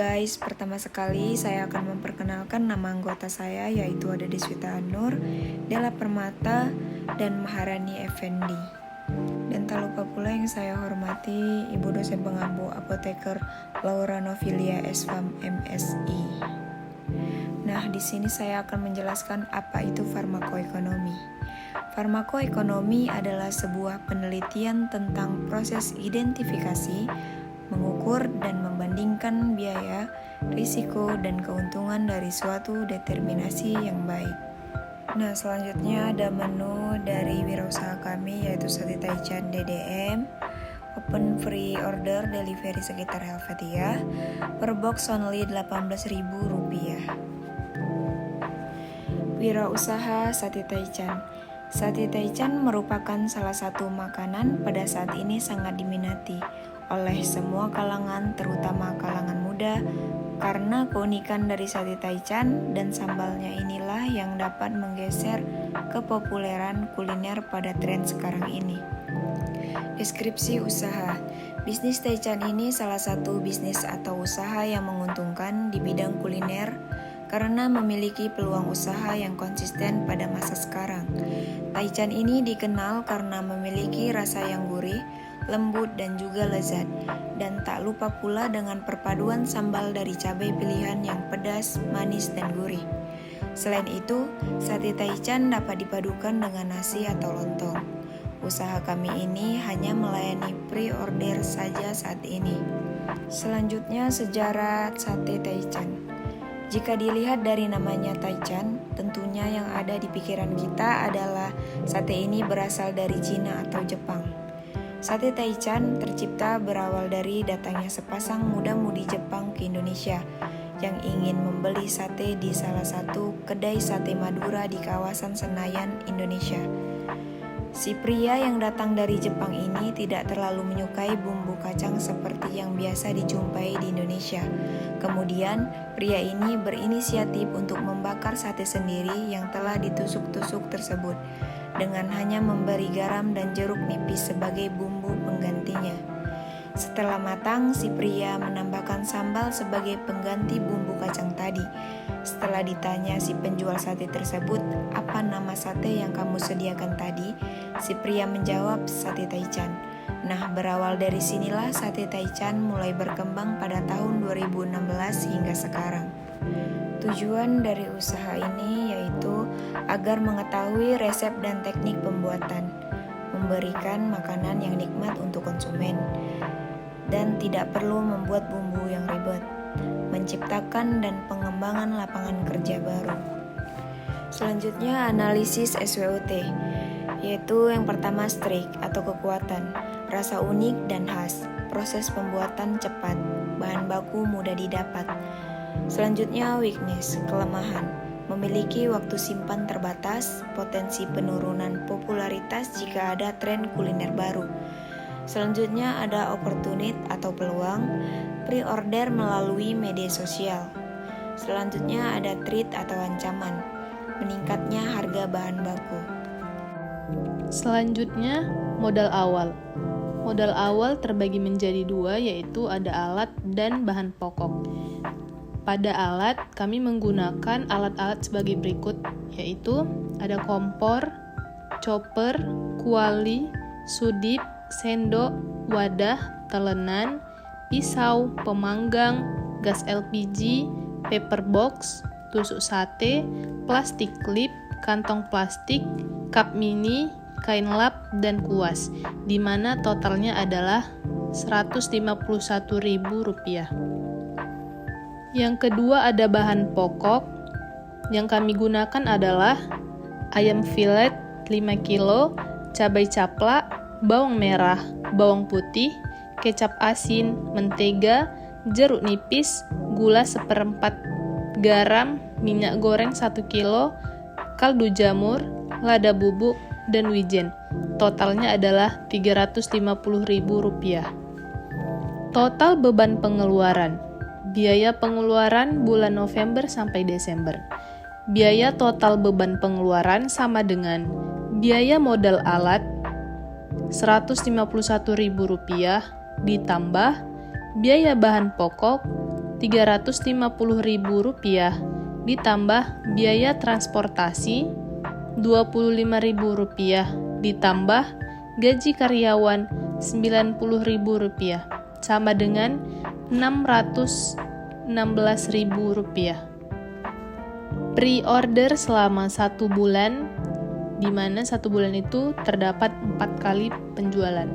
guys, pertama sekali saya akan memperkenalkan nama anggota saya, yaitu ada Deswita Anur, Della Permata, dan Maharani Effendi. Dan tak lupa pula yang saya hormati Ibu dosen pengampu apoteker Laura Novilia S.Pharm MSI. Nah, di sini saya akan menjelaskan apa itu farmakoekonomi. Farmakoekonomi adalah sebuah penelitian tentang proses identifikasi, mengukur dan membandingkan biaya, risiko, dan keuntungan dari suatu determinasi yang baik. Nah, selanjutnya ada menu dari wirausaha kami, yaitu Sate Taichan DDM, open free order delivery sekitar Helvetia, per box only Rp18.000. Wirausaha Sate Taichan. Sate Taichan merupakan salah satu makanan pada saat ini sangat diminati oleh semua kalangan, terutama kalangan muda, karena keunikan dari sate Taichan dan sambalnya inilah yang dapat menggeser kepopuleran kuliner pada tren sekarang ini. Deskripsi usaha. Bisnis Taichan ini salah satu bisnis atau usaha yang menguntungkan di bidang kuliner karena memiliki peluang usaha yang konsisten pada masa sekarang. Taichan ini dikenal karena memiliki rasa yang gurih, lembut, dan juga lezat. Dan tak lupa pula dengan perpaduan sambal dari cabai pilihan yang pedas, manis, dan gurih. Selain itu, sate Taichan dapat dipadukan dengan nasi atau lontong. Usaha kami ini hanya melayani pre-order saja saat ini. Selanjutnya, sejarah sate Taichan. Jika dilihat dari namanya Taichan, tentunya yang ada di pikiran kita adalah sate ini berasal dari Cina atau Jepang. Sate Taichan tercipta berawal dari datangnya sepasang muda-mudi Jepang ke Indonesia yang ingin membeli sate di salah satu kedai sate Madura di kawasan Senayan, Indonesia. Si pria yang datang dari Jepang ini tidak terlalu menyukai bumbu kacang seperti yang biasa dijumpai di Indonesia. Kemudian, pria ini berinisiatif untuk membakar sate sendiri yang telah ditusuk-tusuk tersebut dengan hanya memberi garam dan jeruk nipis sebagai bumbu penggantinya. Setelah matang, si pria menambahkan sambal sebagai pengganti bumbu kacang tadi. Setelah ditanya si penjual sate tersebut, apa nama sate yang kamu sediakan tadi? Si pria menjawab, sate Taichan. Nah, berawal dari sinilah sate Taichan mulai berkembang pada tahun 2016 hingga sekarang. Tujuan dari usaha ini yaitu agar mengetahui resep dan teknik pembuatan, memberikan makanan yang nikmat untuk konsumen, dan tidak perlu membuat bumbu yang ribet, menciptakan dan pengembangan lapangan kerja baru. Selanjutnya, analisis SWOT, yaitu yang pertama strength atau kekuatan, rasa unik dan khas, proses pembuatan cepat, bahan baku mudah didapat. Selanjutnya, weakness, kelemahan, memiliki waktu simpan terbatas, potensi penurunan popularitas jika ada tren kuliner baru. Selanjutnya ada opportunity atau peluang, pre-order melalui media sosial. Selanjutnya ada threat atau ancaman, meningkatnya harga bahan baku. Selanjutnya, modal awal. Modal awal terbagi menjadi dua, yaitu ada alat dan bahan pokok. Pada alat, kami menggunakan alat-alat sebagai berikut, yaitu ada kompor, chopper, kuali, sudip, sendok, wadah, telenan, pisau, pemanggang, gas LPG, paper box, tusuk sate, plastik klip, kantong plastik, cup mini, kain lap, dan kuas, di mana totalnya adalah Rp151.000. Yang kedua ada bahan pokok. Yang kami gunakan adalah ayam filet 5 kg, cabai caplak, bawang merah, bawang putih, kecap asin, mentega, jeruk nipis, gula 1/4, garam, minyak goreng 1 kg, kaldu jamur, lada bubuk, dan wijen. Totalnya adalah Rp350.000. Total beban pengeluaran. Biaya pengeluaran bulan November sampai Desember. Biaya total beban pengeluaran sama dengan biaya modal alat Rp151.000 ditambah biaya bahan pokok Rp350.000 ditambah biaya transportasi Rp25.000 ditambah gaji karyawan Rp90.000 sama dengan Rp616.000. Pre-order selama 1 bulan, di mana 1 bulan itu terdapat 4 kali penjualan.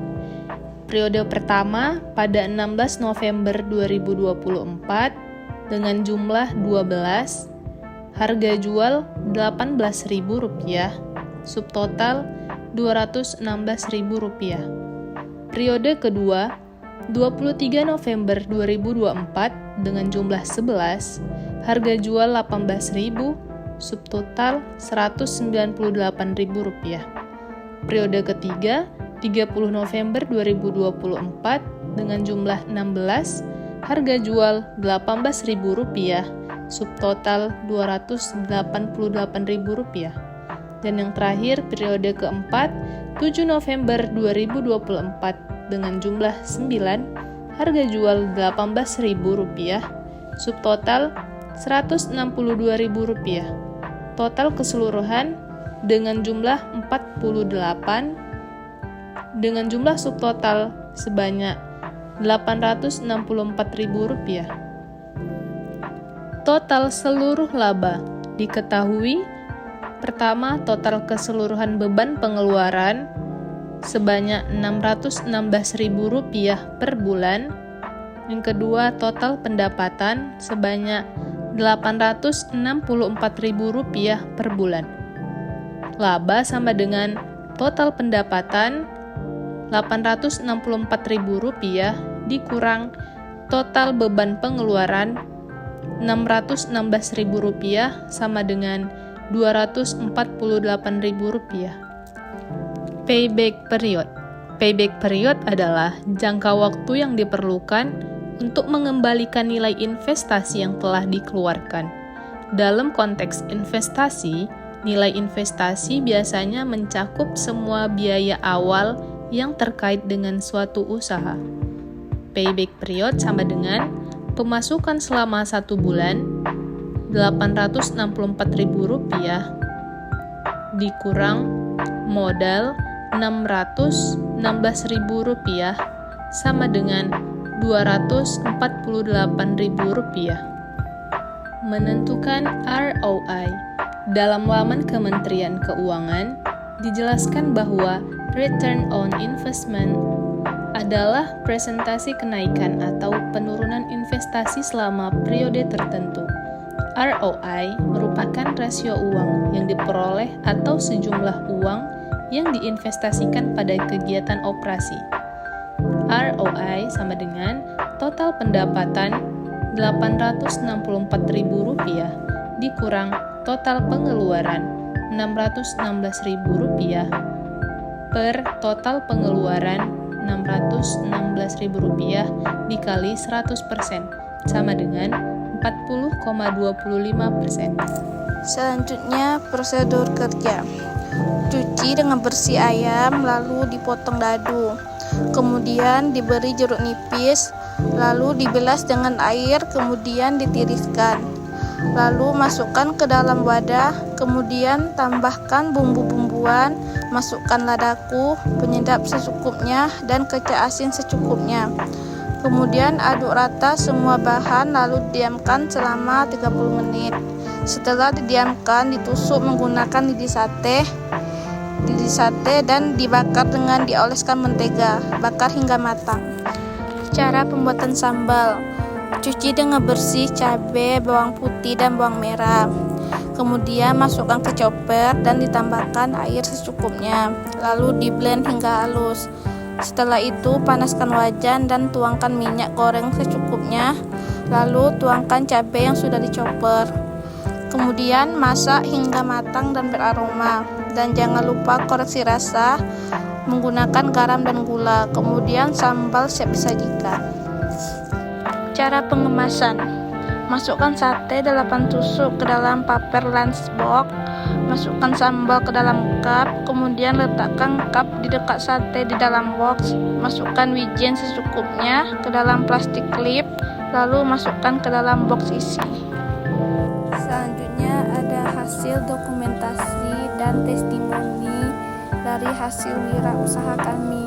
Periode pertama pada 16 November 2024 dengan jumlah 12, harga jual Rp18.000, subtotal Rp216.000. Periode kedua 23 November 2024 dengan jumlah 11, harga jual Rp18.000, subtotal Rp198.000. Periode ketiga 30 November 2024 dengan jumlah 16, harga jual Rp18.000, subtotal Rp288.000. Dan yang terakhir periode keempat 7 November 2024 dengan jumlah 9, harga jual Rp18.000, subtotal Rp162.000. Total keseluruhan dengan jumlah 48 dengan jumlah subtotal sebanyak Rp864.000. Total seluruh laba diketahui. Pertama, total keseluruhan beban pengeluaran sebanyak Rp616.000 per bulan. Yang kedua, total pendapatan sebanyak Rp864.000 per bulan. Laba sama dengan total pendapatan Rp864.000 dikurang total beban pengeluaran Rp616.000 sama dengan Rp248.000. Payback period. Payback period adalah jangka waktu yang diperlukan untuk mengembalikan nilai investasi yang telah dikeluarkan. Dalam konteks investasi, nilai investasi biasanya mencakup semua biaya awal yang terkait dengan suatu usaha. Payback period sama dengan pemasukan selama 1 bulan Rp864.000 dikurang modal Rp616.000 sama dengan Rp248.000. Menentukan ROI. Dalam laman Kementerian Keuangan dijelaskan bahwa return on investment adalah presentasi kenaikan atau penurunan investasi selama periode tertentu. ROI merupakan rasio uang yang diperoleh atau sejumlah uang yang diinvestasikan pada kegiatan operasi. ROI sama dengan total pendapatan Rp864.000 dikurang total pengeluaran Rp616.000 per total pengeluaran Rp616.000 dikali 100% sama dengan 40,25%. Selanjutnya, prosedur kerja. Cuci dengan bersih ayam, lalu dipotong dadu. Kemudian diberi jeruk nipis, lalu dibilas dengan air, kemudian ditiriskan. Lalu masukkan ke dalam wadah, kemudian tambahkan bumbu-bumbuan, masukkan ladaku, penyedap secukupnya, dan kecap asin secukupnya. Kemudian aduk rata semua bahan lalu diamkan selama 30 menit. Setelah didiamkan, ditusuk menggunakan lidi sate dan dibakar dengan dioleskan mentega. Bakar hingga matang. Cara pembuatan sambal. Cuci dengan bersih cabai, bawang putih, dan bawang merah. Kemudian masukkan ke chopper dan ditambahkan air secukupnya. Lalu di-blend hingga halus. Setelah itu, panaskan wajan dan tuangkan minyak goreng secukupnya. Lalu tuangkan cabai yang sudah dichopper. Kemudian masak hingga matang dan beraroma. Dan jangan lupa koreksi rasa menggunakan garam dan gula. Kemudian sambal siap disajikan. Cara pengemasan. Masukkan sate 8 tusuk ke dalam paper lunchbox. Masukkan sambal ke dalam cup, kemudian letakkan cup di dekat sate di dalam box. Masukkan wijen secukupnya ke dalam plastik klip, lalu masukkan ke dalam box isi. Selanjutnya ada hasil dokumentasi dan testimoni dari hasil wirausaha kami.